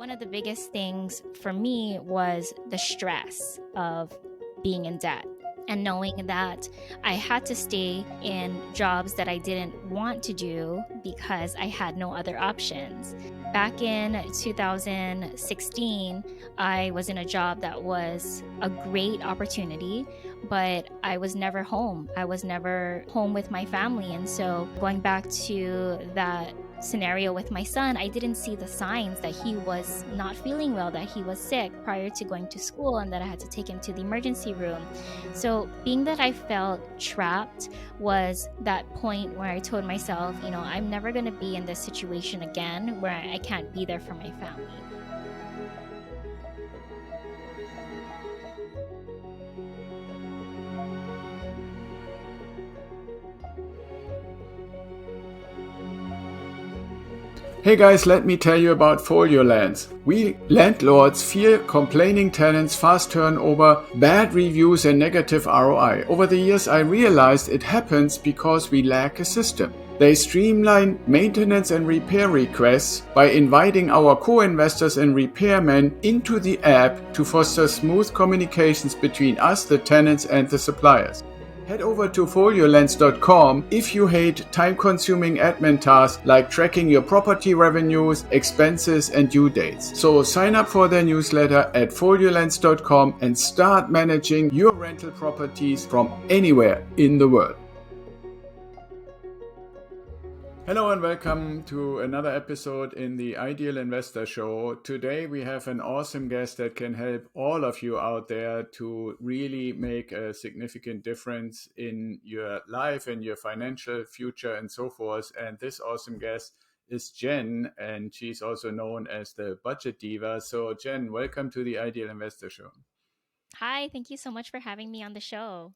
One of the biggest things for me was the stress of being in debt and knowing that I had to stay in jobs that I didn't want to do because I had no other options. Back in 2016, I was in a job that was a great opportunity, but I was never home. I was never home with my family. And so, going back to that scenario with my son, I didn't see the signs that he was not feeling well, that he was sick prior to going to school, and that I had to take him to the emergency room. So, being that I felt trapped was that point where I told myself, I'm never going to be in this situation again where I can't be there for my family. Hey guys, let me tell you about Folio Lands. We landlords fear complaining tenants, fast turnover, bad reviews and negative ROI. Over the years I realized it happens because we lack a system. They streamline maintenance and repair requests by inviting our co-investors and repairmen into the app to foster smooth communications between us, the tenants and the suppliers. Head over to foliolens.com if you hate time-consuming admin tasks like tracking your property revenues, expenses, and due dates. So sign up for their newsletter at foliolens.com and start managing your rental properties from anywhere in the world. Hello and welcome to another episode in the Ideal Investor Show. Today we have an awesome guest that can help all of you out there to really make a significant difference in your life and your financial future and so forth. And this awesome guest is Jenn, and she's also known as the Budget Diva. So Jenn, welcome to the Ideal Investor Show. Hi, thank you so much for having me on the show.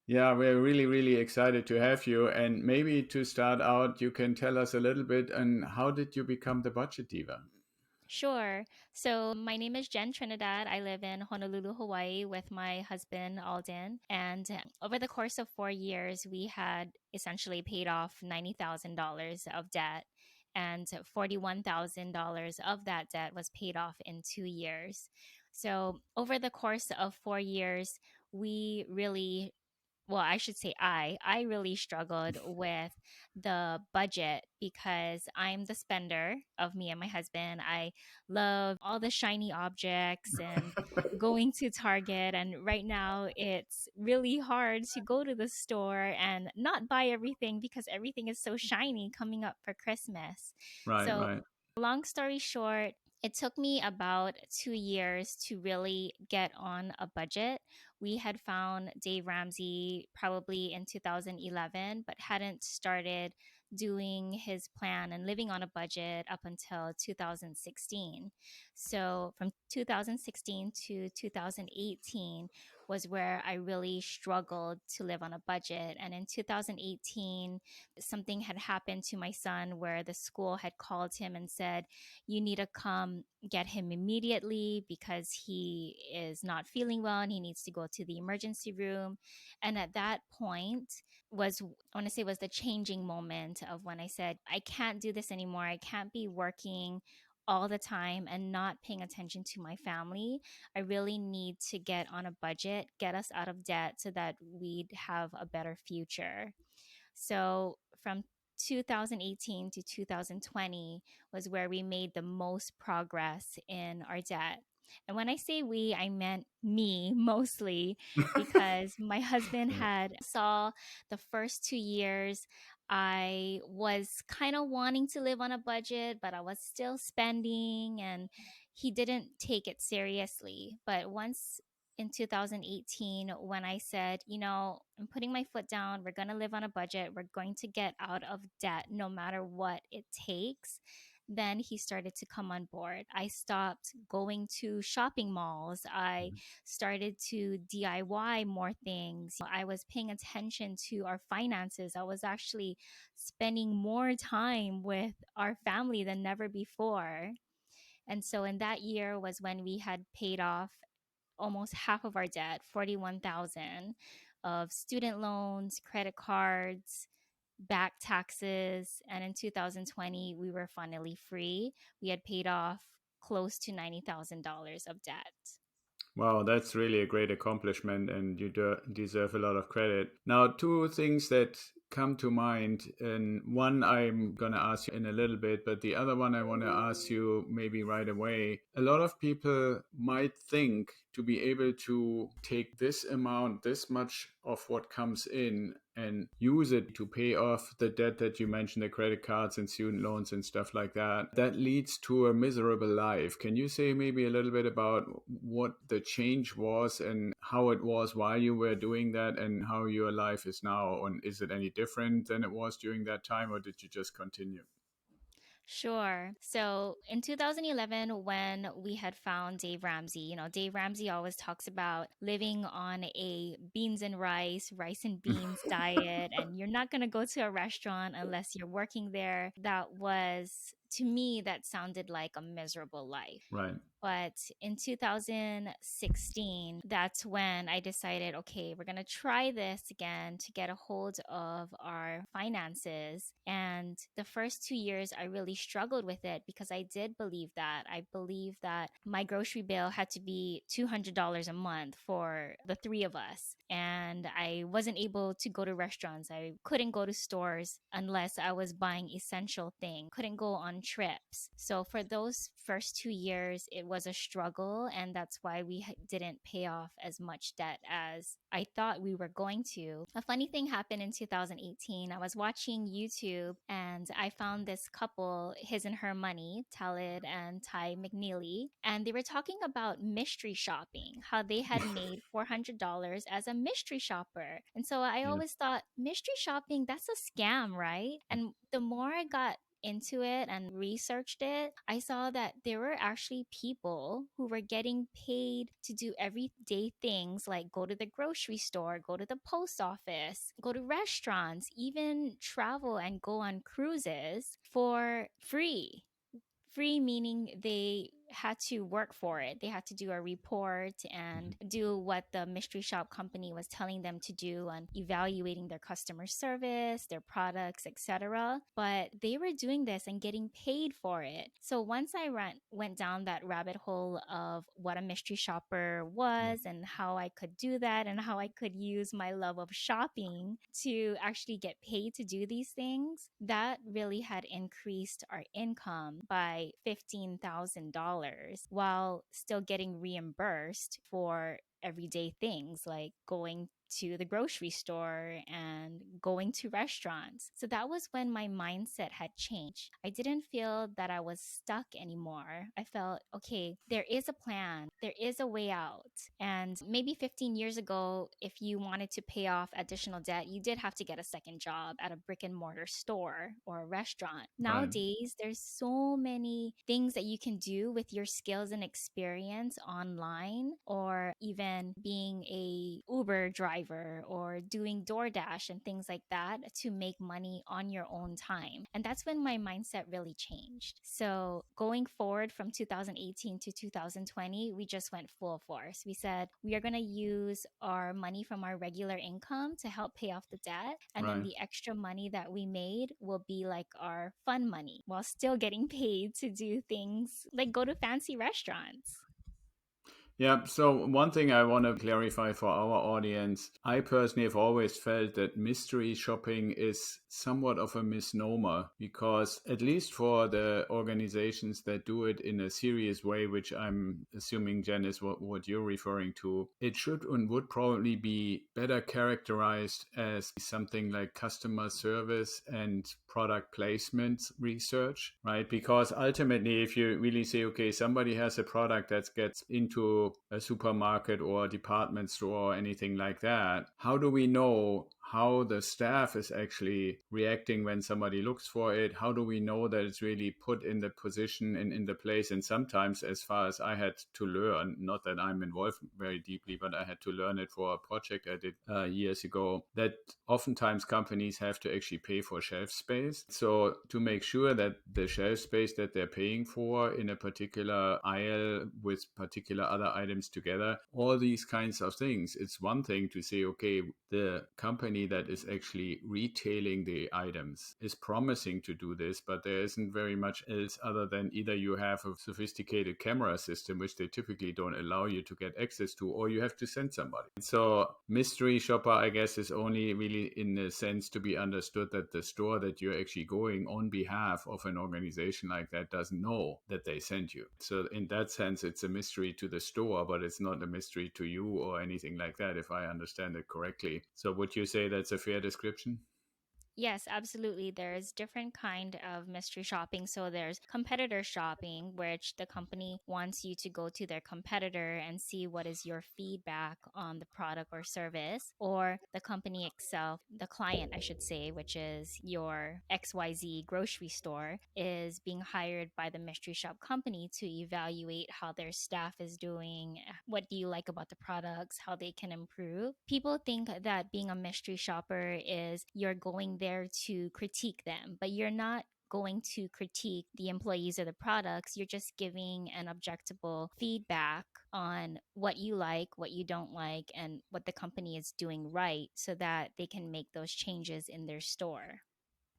Yeah, we're really, really excited to have you. And maybe to start out, you can tell us a little bit on how did you become the Budget Diva? Sure. So, my name is Jenn Trinidad. I live in Honolulu, Hawaii with my husband, Alden. And over the course of 4 years, we had essentially paid off $90,000 of debt. And $41,000 of that debt was paid off in 2 years. So, over the course of 4 years, we really well, I should say I really struggled with the budget because I'm the spender of me and my husband. I love all the shiny objects and going to Target. And right now it's really hard to go to the store and not buy everything because everything is so shiny coming up for Christmas. Right, So, right. long story short, it took me about 2 years to really get on a budget. We had found Dave Ramsey probably in 2011, but hadn't started doing his plan and living on a budget up until 2016. So from 2016 to 2018 was where I really struggled to live on a budget. And in 2018, something had happened to my son where the school had called him and said, you need to come get him immediately because he is not feeling well and he needs to go to the emergency room. And at that point was, I want to say, was the changing moment of when I said, I can't do this anymore. I can't be working all the time and not paying attention to my family. I really need to get on a budget, get us out of debt so that we'd have a better future. So from 2018 to 2020 was where we made the most progress in our debt. And when I say we, I meant me mostly because my husband Yeah. had saw the first 2 years I was kind of wanting to live on a budget, but I was still spending and he didn't take it seriously. But once in 2018 when I said, I'm putting my foot down. We're going to live on a budget. We're going to get out of debt no matter what it takes. Then he started to come on board. I stopped going to shopping malls. I started to DIY more things. I was paying attention to our finances. I was actually spending more time with our family than never before. And so in that year was when we had paid off almost half of our debt, 41,000 of student loans, credit cards, back taxes, and in 2020 we were finally free. We had paid off close to $90,000 of debt. Wow, that's really a great accomplishment, and you deserve a lot of credit. Now, two things that come to mind, and one I'm going to ask you in a little bit, but the other one I want to ask you maybe right away. A lot of people might think to be able to take this amount, this much of what comes in, and use it to pay off the debt that you mentioned, the credit cards and student loans and stuff like that, that leads to a miserable life. Can you say maybe a little bit about what the change was and how it was while you were doing that and how your life is now? And is it any different than it was during that time, or did you just continue? Sure. So in 2011, when we had found Dave Ramsey, Dave Ramsey always talks about living on a beans and rice and beans diet, and you're not going to go to a restaurant unless you're working there. That was, to me, that sounded like a miserable life. Right. But in 2016, that's when I decided, okay, we're going to try this again to get a hold of our finances. And the first 2 years, I really struggled with it because I did believe that. I believe that my grocery bill had to be $200 a month for the three of us. And I wasn't able to go to restaurants. I couldn't go to stores unless I was buying essential things, couldn't go on trips. So for those first 2 years, it was a struggle. And that's why we didn't pay off as much debt as I thought we were going to. A funny thing happened in 2018. I was watching YouTube and I found this couple, His and Her Money, Talid and Ty McNeely, and they were talking about mystery shopping, how they had made $400 as a mystery shopper. And so I Yeah. always thought, mystery shopping, that's a scam, right? And the more I got into it and researched it, I saw that there were actually people who were getting paid to do everyday things like go to the grocery store, go to the post office, go to restaurants, even travel and go on cruises for free. Free meaning they had to work for it. They had to do a report and do what the mystery shop company was telling them to do on evaluating their customer service, their products, etc. But they were doing this and getting paid for it. So once I went down that rabbit hole of what a mystery shopper Yeah. was and how I could do that and how I could use my love of shopping to actually get paid to do these things, that really had increased our income by $15,000 while still getting reimbursed for everyday things like going to the grocery store and going to restaurants. So that was when my mindset had changed. I didn't feel that I was stuck anymore. I felt, okay, there is a plan, there is a way out. And maybe 15 years ago, if you wanted to pay off additional debt, you did have to get a second job at a brick and mortar store or a restaurant. Right. Nowadays, there's so many things that you can do with your skills and experience online, or even being a Uber driver or doing DoorDash and things like that to make money on your own time. And that's when my mindset really changed. So going forward from 2018 to 2020, we just went full force. We said we are going to use our money from our regular income to help pay off the debt. And then Right. the extra money that we made will be like our fun money while still getting paid to do things like go to fancy restaurants. Yeah, so one thing I want to clarify for our audience, I personally have always felt that mystery shopping is somewhat of a misnomer because, at least for the organizations that do it in a serious way, which I'm assuming, Jen, is what you're referring to, it should and would probably be better characterized as something like customer service and product placement research, right? Because ultimately, if you really say, okay, somebody has a product that gets into a supermarket or a department store or anything like that, how do we know how the staff is actually reacting when somebody looks for it? How do we know that it's really put in the position and in the place? And sometimes, as far as I had to learn, not that I'm involved very deeply, but I had to learn it for a project I did years ago, that oftentimes companies have to actually pay for shelf space. So to make sure that the shelf space that they're paying for in a particular aisle with particular other items together, all these kinds of things, it's one thing to say, okay, the company company that is actually retailing the items is promising to do this, but there isn't very much else other than either you have a sophisticated camera system, which they typically don't allow you to get access to, or you have to send somebody. So mystery shopper, I guess, is only really in the sense to be understood that the store that you're actually going on behalf of an organization like that doesn't know that they sent you. So in that sense, it's a mystery to the store, but it's not a mystery to you or anything like that, if I understand it correctly. So would you say that's a fair description? Yes, absolutely. There's different kind of mystery shopping. So there's competitor shopping, which the company wants you to go to their competitor and see what is your feedback on the product or service, or the company itself, the client, I should say, which is your XYZ grocery store, is being hired by the mystery shop company to evaluate how their staff is doing, what do you like about the products, how they can improve. People think that being a mystery shopper is you're going there to critique them, but you're not going to critique the employees or the products. You're just giving an objectable feedback on what you like, what you don't like, and what the company is doing right so that they can make those changes in their store.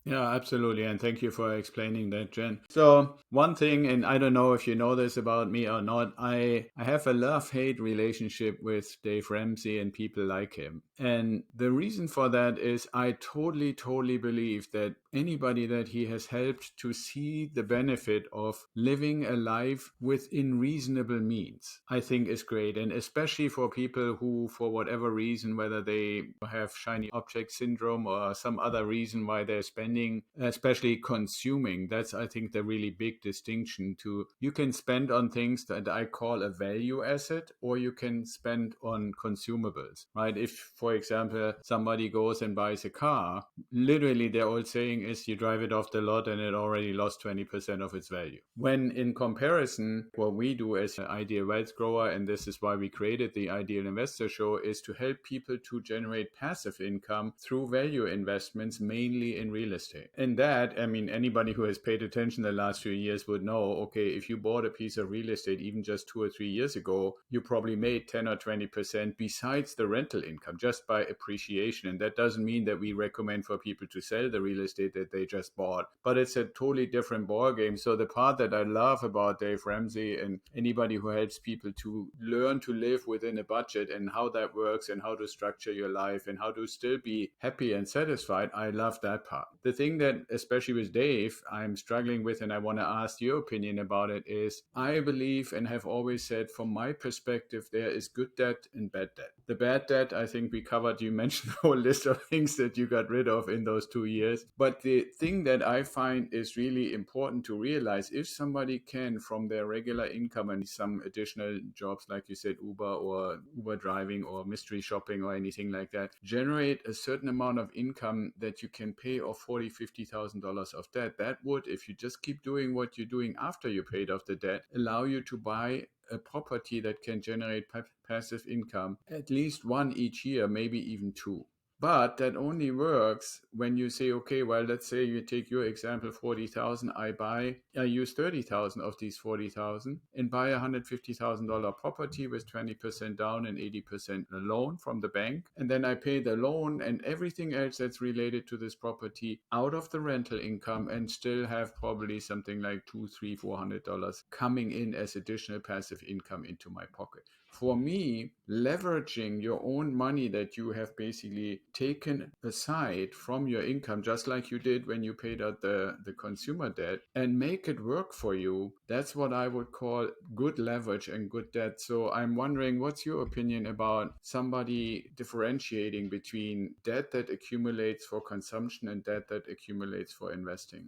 Yeah, absolutely. And thank you for explaining that, Jen. So, one thing, and I don't know if you know this about me or not, I have a love hate relationship with Dave Ramsey and people like him. And the reason for that is I totally believe that anybody that he has helped to see the benefit of living a life within reasonable means, I think is great. And especially for people who, for whatever reason, whether they have shiny object syndrome or some other reason why they're spending, especially consuming, that's, I think, the really big distinction. To you can spend on things that I call a value asset, or you can spend on consumables, right? If, for example, somebody goes and buys a car, literally they're all saying is you drive it off the lot and it already lost 20% of its value. When in comparison, what we do as an ideal wealth grower, and this is why we created the Ideal Investor Show, is to help people to generate passive income through value investments, mainly in real estate. And that, I mean, anybody who has paid attention the last few years would know, okay, if you bought a piece of real estate even just 2 or 3 years ago, you probably made 10 or 20% besides the rental income just by appreciation. And that doesn't mean that we recommend for people to sell the real estate that they just bought, but it's a totally different ball game. So the part that I love about Dave Ramsey and anybody who helps people to learn to live within a budget and how that works and how to structure your life and how to still be happy and satisfied, I love that part. The thing that, especially with Dave, I'm struggling with, and I want to ask your opinion about it, is I believe and have always said, from my perspective, there is good debt and bad debt. The bad debt, I think we covered, you mentioned a whole list of things that you got rid of in those 2 years. But the thing that I find is really important to realize, if somebody can, from their regular income and some additional jobs, like you said, Uber or Uber driving or mystery shopping or anything like that, generate a certain amount of income that you can pay off $40,000-$50,000 of debt, that would, if you just keep doing what you're doing after you paid off the debt, allow you to buy a property that can generate passive income, at least one each year, maybe even two. But that only works when you say, okay, well, let's say you take your example, 40,000, I use 30,000 of these 40,000 and buy a $150,000 property with 20% down and 80% loan from the bank. And then I pay the loan and everything else that's related to this property out of the rental income and still have probably something like two, three, $400 coming in as additional passive income into my pocket. For me, leveraging your own money that you have basically taken aside from your income, just like you did when you paid out the consumer debt, and make it work for you, that's what I would call good leverage and good debt. So I'm wondering, what's your opinion about somebody differentiating between debt that accumulates for consumption and debt that accumulates for investing?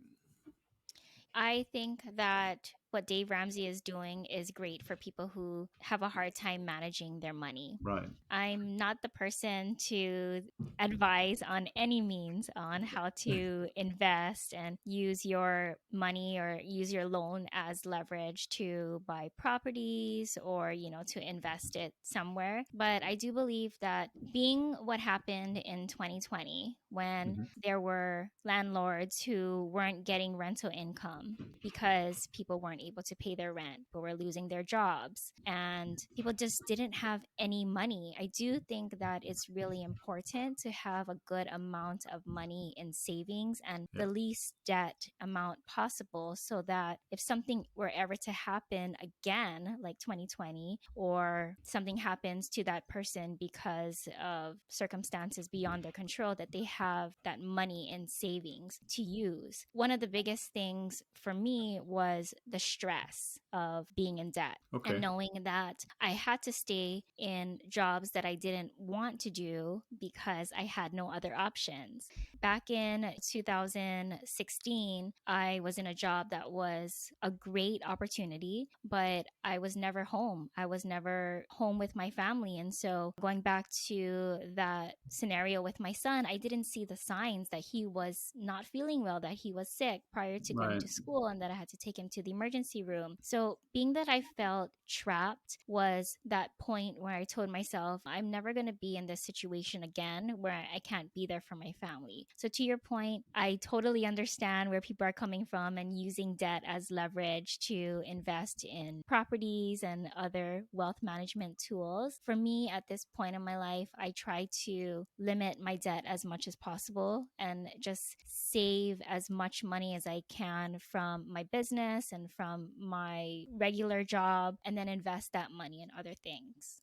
I think that what Dave Ramsey is doing is great for people who have a hard time managing their money. Right. I'm not the person to advise on any means on how to invest and use your money or use your loan as leverage to buy properties or, to invest it somewhere. But I do believe that being what happened in 2020 when Mhm. there were landlords who weren't getting rental income because people weren't able to pay their rent, people were losing their jobs, and people just didn't have any money. I do think that it's really important to have a good amount of money in savings and Yeah. the least debt amount possible, so that if something were ever to happen again, like 2020, or something happens to that person because of circumstances beyond their control, that they have that money in savings to use. One of the biggest things for me was the stress of being in debt and Okay. knowing that I had to stay in jobs that I didn't want to do because I had no other options. Back in 2016, I was in a job that was a great opportunity, but I was never home. I was never home with my family. And so, going back to that scenario with my son, I didn't see the signs that he was not feeling well, that he was sick prior to going Right. to school, and that I had to take him to the emergency room. So, being that I felt trapped was that point where I told myself, I'm never going to be in this situation again where I can't be there for my family. So, to your point, I totally understand where people are coming from and using debt as leverage to invest in properties and other wealth management tools. For me, at this point in my life, I try to limit my debt as much as possible and just save as much money as I can from my business and from my regular job, and then invest that money in other things.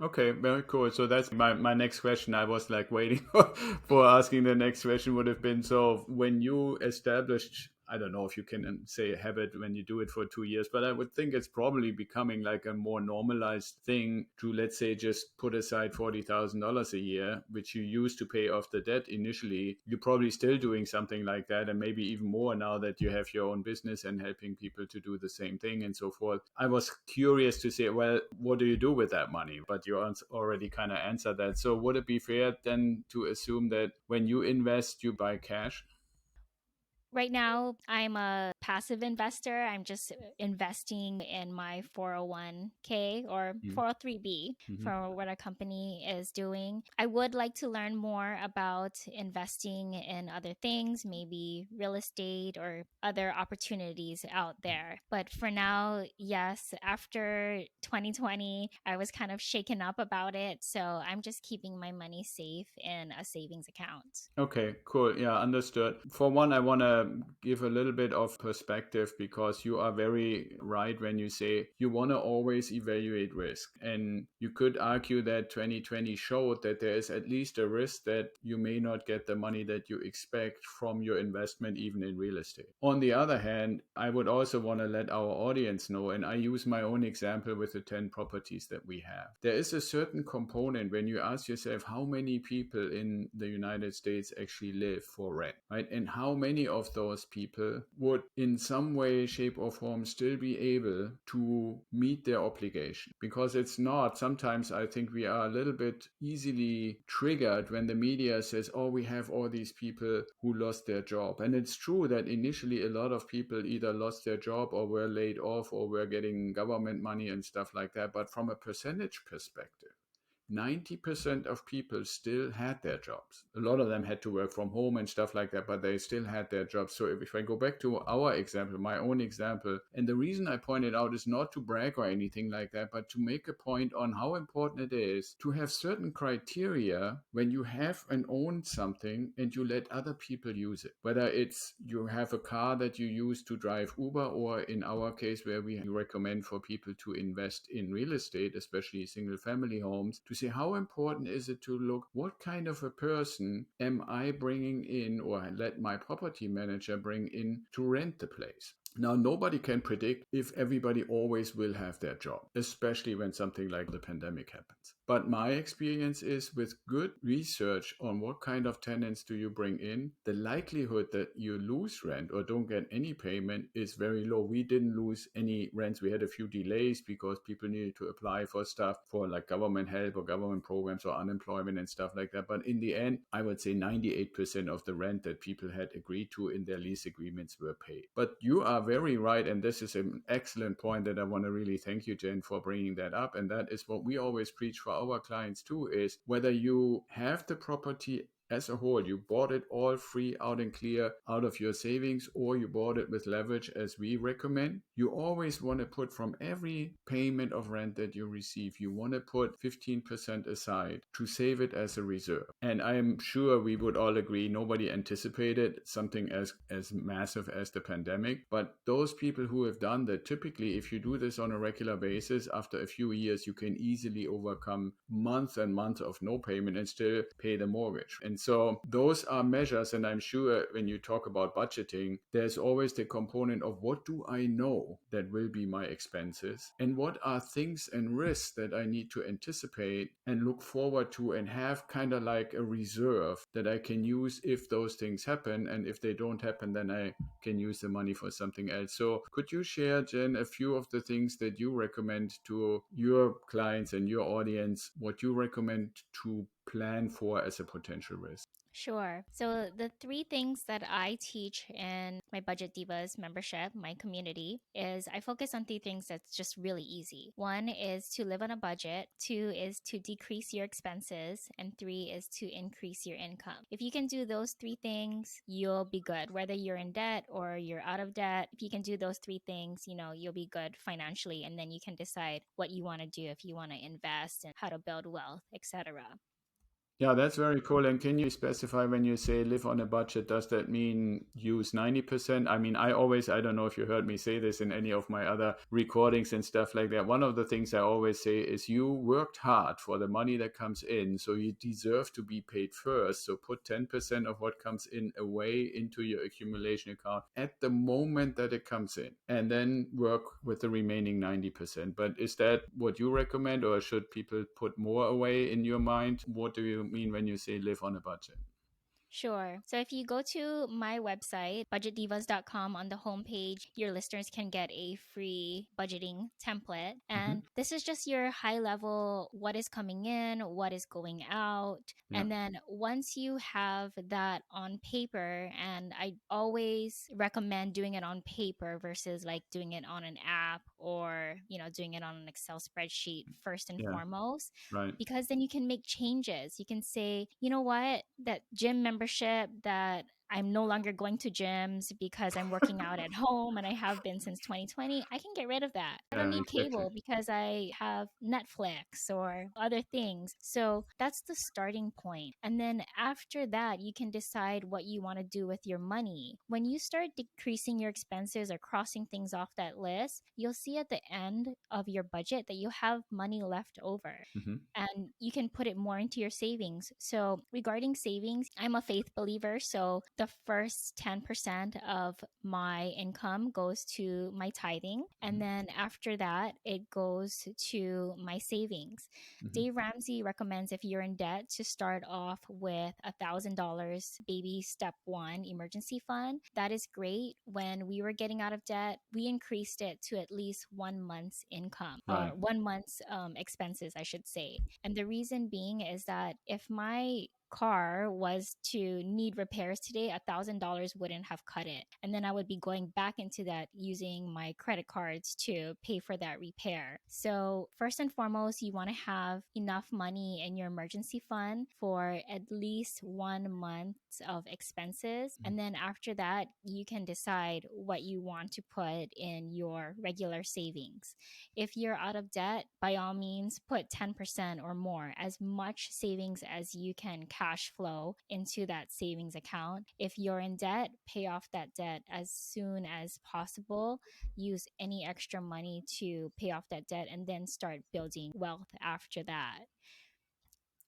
Okay, very cool. So that's my next question. I was like waiting for asking the next question would have been, so when you established, I don't know if you can say a habit when you do it for 2 years, but I would think it's probably becoming like a more normalized thing to, let's say, just put aside $40,000 a year, which you used to pay off the debt initially. You're probably still doing something like that, and maybe even more now that you have your own business and helping people to do the same thing and so forth. I was curious to say, well, what do you do with that money? But you already kind of answered that. So would it be fair then to assume that when you invest, you buy cash? Right now, I'm a passive investor. I'm just investing in my 401k or Mm-hmm. 403b for what our company is doing. I would like to learn more about investing in other things, maybe real estate or other opportunities out there. But for now, yes, after 2020, I was kind of shaken up about it. So I'm just keeping my money safe in a savings account. Okay, cool. Yeah, understood. For one, I want to give a little bit of perspective because you are very right when you say you want to always evaluate risk. And you could argue that 2020 showed that there is at least a risk that you may not get the money that you expect from your investment, even in real estate. On the other hand, I would also want to let our audience know, and I use my own example with the 10 properties that we have. There is a certain component when you ask yourself how many people in the United States actually live for rent, right? And how many of those people would in some way, shape, or form still be able to meet their obligation? Because it's not, sometimes I think we are a little bit easily triggered when the media says, oh, we have all these people who lost their job. And it's true that initially a lot of people either lost their job or were laid off or were getting government money and stuff like that. But from a percentage perspective, 90% of people still had their jobs. A lot of them had to work from home and stuff like that, but they still had their jobs. So if I go back to our example, my own example, and the reason I pointed out is not to brag or anything like that, but to make a point on how important it is to have certain criteria when you have and own something and you let other people use it. Whether it's you have a car that you use to drive Uber, or in our case where we recommend for people to invest in real estate, especially single family homes, to say how important is it to look what kind of a person am I bringing in or let my property manager bring in to rent the place. Now, nobody can predict if everybody always will have their job, especially when something like the pandemic happens. But my experience is with good research on what kind of tenants do you bring in, the likelihood that you lose rent or don't get any payment is very low. We didn't lose any rents. We had a few delays because people needed to apply for stuff for like government help or government programs or unemployment and stuff like that. But in the end, I would say 98% of the rent that people had agreed to in their lease agreements were paid. But you are very right, and this is an excellent point that I want to really thank you, Jen, for bringing that up. And that is what we always preach for our clients too, is whether you have the property as a whole, you bought it all free out and clear out of your savings, or you bought it with leverage as we recommend, you always want to put from every payment of rent that you receive, you want to put 15% aside to save it as a reserve. And I'm sure we would all agree nobody anticipated something as massive as the pandemic. But those people who have done that, typically, if you do this on a regular basis, after a few years, you can easily overcome months and months of no payment and still pay the mortgage. And so those are measures. And I'm sure when you talk about budgeting, there's always the component of what do I know that will be my expenses, and what are things and risks that I need to anticipate and look forward to and have kind of like a reserve that I can use if those things happen. And if they don't happen, then I can use the money for something else. So could you share, Jen, a few of the things that you recommend to your clients and your audience, what you recommend to plan for as a potential risk? Sure. So, the three things that I teach in my Budget Divas membership, my community, is I focus on three things that's just really easy. One is to live on a budget, two is to decrease your expenses, and three is to increase your income. If you can do those three things, you'll be good. Whether you're in debt or you're out of debt, if you can do those three things, you'll be good financially. And then you can decide what you want to do, if you want to invest and how to build wealth, etc. Yeah, that's very cool. And can you specify when you say live on a budget, does that mean use 90%? I mean, I don't know if you heard me say this in any of my other recordings and stuff like that. One of the things I always say is you worked hard for the money that comes in, so you deserve to be paid first. So put 10% of what comes in away into your accumulation account at the moment that it comes in, and then work with the remaining 90%. But is that what you recommend, or should people put more away in your mind? What do you mean when you say live on a budget? Sure. So if you go to my website, budgetdivas.com, on the homepage, your listeners can get a free budgeting template. Hmm. And this is just your high level what is coming in, what is going out. Yeah. And then once you have that on paper, and I always recommend doing it on paper versus like doing it on an app or, doing it on an Excel spreadsheet first and Yeah. foremost, Right. because then you can make changes. You can say, you know what, that gym membership that I'm no longer going to gyms because I'm working out at home and I have been since 2020, I can get rid of that. I don't Yeah, need exactly. cable because I have Netflix or other things. So that's the starting point. And then after that, you can decide what you want to do with your money. When you start decreasing your expenses or crossing things off that list, you'll see at the end of your budget that you have money left over Hmm. and you can put it more into your savings. So, regarding savings, I'm a faith believer. So, the first 10% of my income goes to my tithing. And then after that, it goes to my savings. Hmm. Dave Ramsey recommends, if you're in debt, to start off with $1,000 baby step one emergency fund. That is great. When we were getting out of debt, we increased it to at least 1 month's income, or Right. 1 month's expenses, I should say. And the reason being is that if my car was to need repairs today, $1,000 wouldn't have cut it. And then I would be going back into that using my credit cards to pay for that repair. So, first and foremost, you want to have enough money in your emergency fund for at least 1 month of expenses. And then after that, you can decide what you want to put in your regular savings. If you're out of debt, by all means, put 10% or more, as much savings as you can cash flow into that savings account. If you're in debt, pay off that debt as soon as possible. Use any extra money to pay off that debt and then start building wealth after that.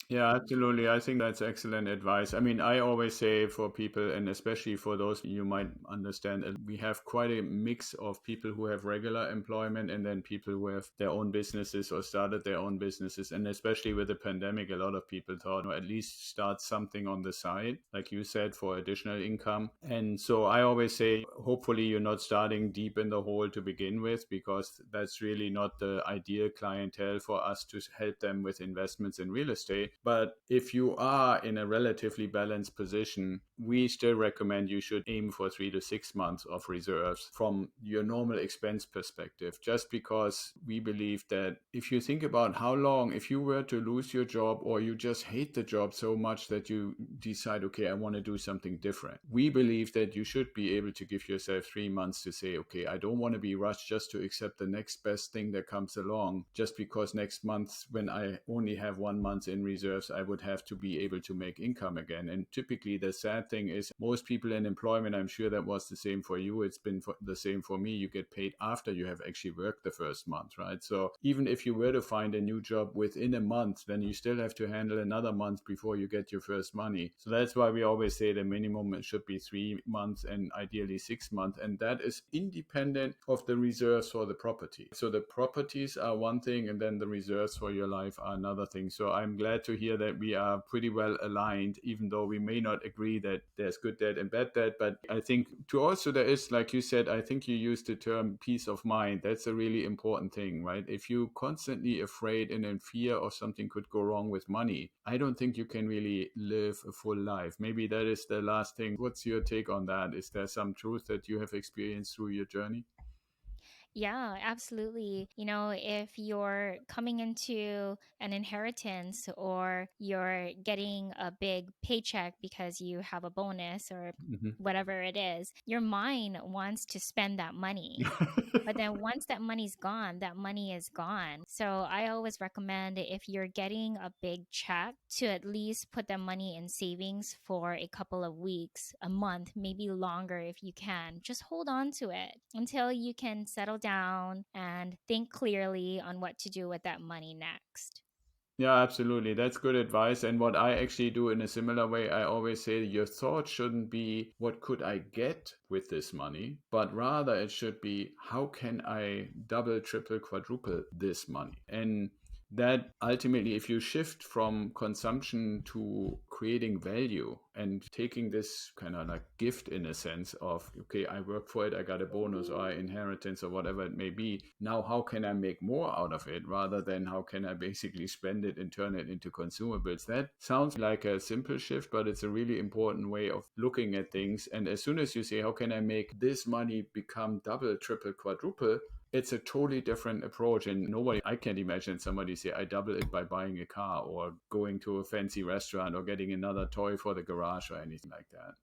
Yeah, absolutely. I think that's excellent advice. I mean, I always say for people, and especially for those you might understand, we have quite a mix of people who have regular employment and then people who have their own businesses or started their own businesses. And especially with the pandemic, a lot of people thought, "No, at least start something on the side, like you said, for additional income." And so I always say, hopefully, you're not starting deep in the hole to begin with, because that's really not the ideal clientele for us to help them with investments in real estate. But if you are in a relatively balanced position, we still recommend you should aim for 3 to 6 months of reserves from your normal expense perspective, just because we believe that if you think about how long, if you were to lose your job or you just hate the job so much that you decide, okay, I want to do something different, we believe that you should be able to give yourself 3 months to say, okay, I don't want to be rushed just to accept the next best thing that comes along, just because next month, when I only have 1 month in reserves, I would have to be able to make income again. And typically the sad thing is most people in employment, I'm sure that was the same for you, it's been the same for me, you get paid after you have actually worked the first month, right? So even if you were to find a new job within a month, then you still have to handle another month before you get your first money. So that's why we always say the minimum it should be 3 months and ideally 6 months, and that is independent of the reserves for the property. So the properties are one thing, and then the reserves for your life are another thing. So I'm glad to hear that we are pretty well aligned, even though we may not agree that there's good debt and bad debt. But I think to also there is, like you said, I think you used the term peace of mind. That's a really important thing, right? If you constantly afraid and in fear of something could go wrong with money, I don't think you can really live a full life. Maybe that is the last thing. What's your take on that? Is there some truth that you have experienced through your journey? Yeah, absolutely. You know, if you're coming into an inheritance or you're getting a big paycheck because you have a bonus or Mhm. whatever it is, your mind wants to spend that money. But then once that money's gone, that money is gone. So I always recommend if you're getting a big check to at least put that money in savings for a couple of weeks, a month, maybe longer if you can. Just hold on to it until you can settle down and think clearly on what to do with that money next. Yeah, absolutely. That's good advice. And what I actually do in a similar way, I always say your thought shouldn't be, what could I get with this money? But rather, it should be, how can I double, triple, quadruple this money? And that ultimately, if you shift from consumption to creating value and taking this kind of like gift in a sense of, okay, I work for it, I got a bonus or inheritance or whatever it may be. Now, how can I make more out of it rather than how can I basically spend it and turn it into consumables? That sounds like a simple shift, but it's a really important way of looking at things. And as soon as you say, how can I make this money become double, triple, quadruple? It's a totally different approach. And nobody, I can't imagine somebody say, I double it by buying a car or going to a fancy restaurant or getting another toy for the garage or anything like that.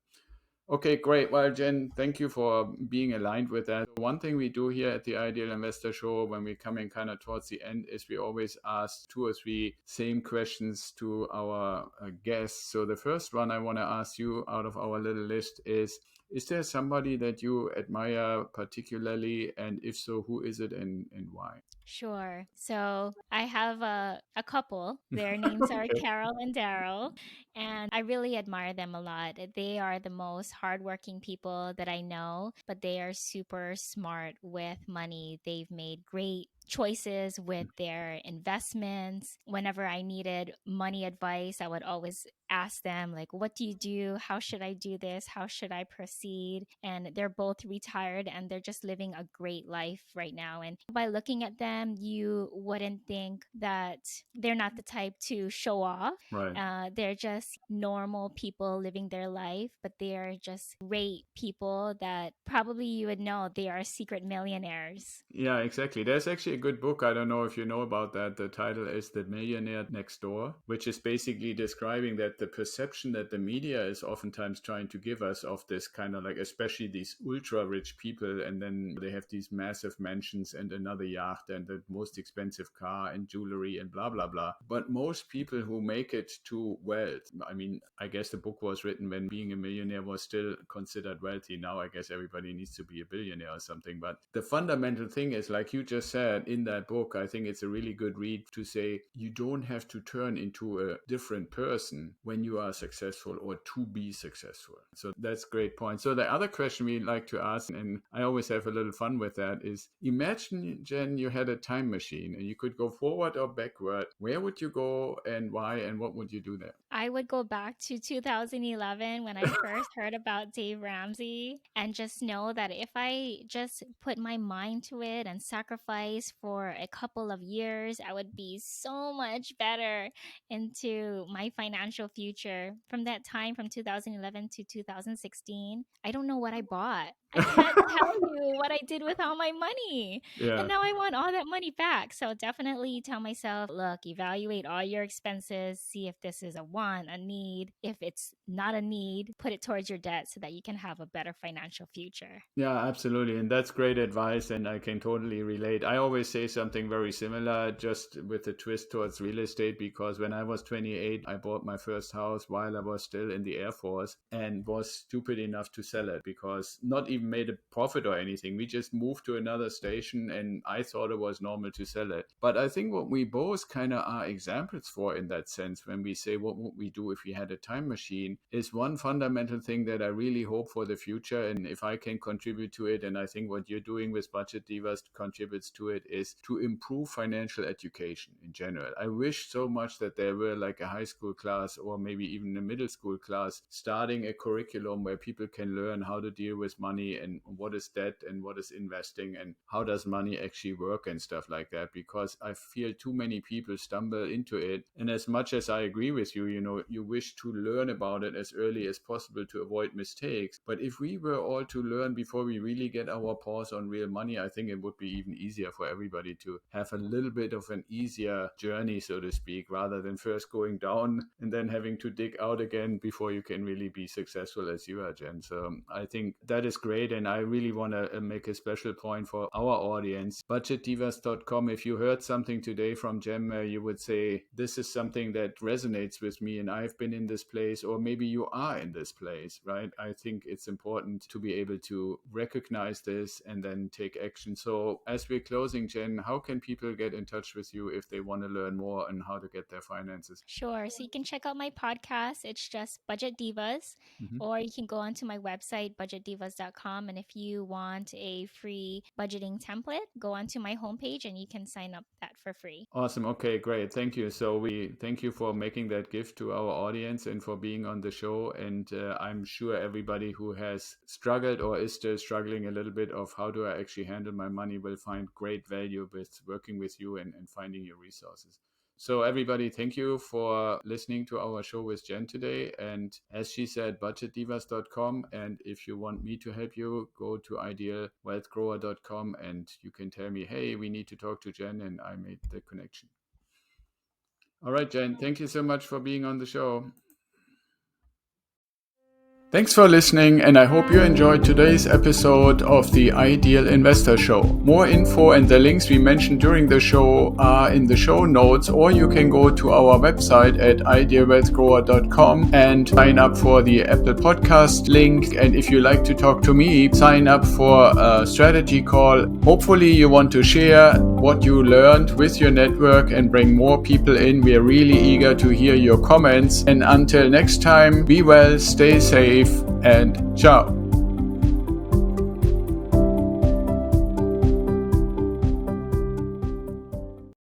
Okay, great. Well, Jen, thank you for being aligned with that. One thing we do here at the Ideal Investor Show when we're coming kind of towards the end is we always ask 2 or 3 same questions to our guests. So the first one I want to ask you out of our little list is there somebody that you admire particularly? And if so, who is it and why? Sure. So I have a couple. Their names are Okay. Carol and Daryl, and I really admire them a lot. They are the most hardworking people that I know, but they are super smart with money. They've made great choices with their investments. Whenever I needed money advice, I would always ask them, like, what do you do? How should I do this? How should I proceed? And they're both retired and they're just living a great life right now. And by looking at them, you wouldn't think that they're not the type to show off. Right. They're just normal people living their life, but they are just great people that probably you would know they are secret millionaires. Yeah, exactly. There's actually a good book. I don't know if you know about that. The title is The Millionaire Next Door, which is basically describing that the perception that the media is oftentimes trying to give us of this kind of like, especially these ultra rich people, and then they have these massive mansions and another yacht and the most expensive car and jewelry and blah, blah, blah. But most people who make it to wealth, I mean, I guess the book was written when being a millionaire was still considered wealthy. Now I guess everybody needs to be a billionaire or something. But the fundamental thing is, like you just said in that book, I think it's a really good read to say you don't have to turn into a different person when you are successful or to be successful. So that's a great point. So the other question we like to ask, and I always have a little fun with that, is imagine, Jen, you had a time machine and you could go forward or backward. Where would you go and why, and what would you do there? I would go back to 2011 when I first heard about Dave Ramsey and just know that if I just put my mind to it and sacrifice just for a couple of years, I would be so much better into my financial future. From that time, from 2011 to 2016, I don't know what I bought. I can't tell you what I did with all my money. And Yeah. now I want all that money back. So definitely tell myself, look, evaluate all your expenses, see if this is a want, a need. If it's not a need, put it towards your debt so that you can have a better financial future. Yeah, absolutely. And that's great advice. And I can totally relate. I always say something very similar, just with a twist towards real estate, because when I was 28, I bought my first house while I was still in the Air Force and was stupid enough to sell it because not even made a profit or anything. We just moved to another station and I thought it was normal to sell it. But I think what we both kind of are examples for in that sense, when we say what would we do if we had a time machine, is one fundamental thing that I really hope for the future. And if I can contribute to it, and I think what you're doing with Budget Divas contributes to it, is to improve financial education in general. I wish so much that there were like a high school class or maybe even a middle school class starting a curriculum where people can learn how to deal with money and what is debt and what is investing and how does money actually work and stuff like that, because I feel too many people stumble into it. And as much as I agree with you, you wish to learn about it as early as possible to avoid mistakes. But if we were all to learn before we really get our paws on real money, I think it would be even easier for everybody to have a little bit of an easier journey, so to speak, rather than first going down and then having to dig out again before you can really be successful as you are, Jen. So I think that is great. And I really want to make a special point for our audience. Budgetdivas.com. If you heard something today from Jen, you would say, this is something that resonates with me and I've been in this place, or maybe you are in this place, right? I think it's important to be able to recognize this and then take action. So as we're closing, Jen, how can people get in touch with you if they want to learn more on how to get their finances? Sure. So you can check out my podcast. It's just Budget Divas, Mm-hmm. or you can go onto my website, budgetdivas.com. And if you want a free budgeting template, go onto my homepage and you can sign up that for free. Awesome. Okay, great. Thank you. So we thank you for making that gift to our audience and for being on the show. And I'm sure everybody who has struggled or is still struggling a little bit of how do I actually handle my money will find great value with working with you and finding your resources. So everybody, thank you for listening to our show with Jen today. And as she said, budgetdivas.com. And if you want me to help you, go to idealwealthgrower.com and you can tell me, hey, we need to talk to Jen, and I made the connection. All right, Jen, thank you so much for being on the show. Thanks for listening, and I hope you enjoyed today's episode of the Ideal Investor Show. More info and the links we mentioned during the show are in the show notes, or you can go to our website at idealwealthgrower.com and sign up for the Apple Podcast link. And if you like to talk to me, sign up for a strategy call. Hopefully you want to share what you learned with your network and bring more people in. We are really eager to hear your comments. And until next time, be well, stay safe, and ciao.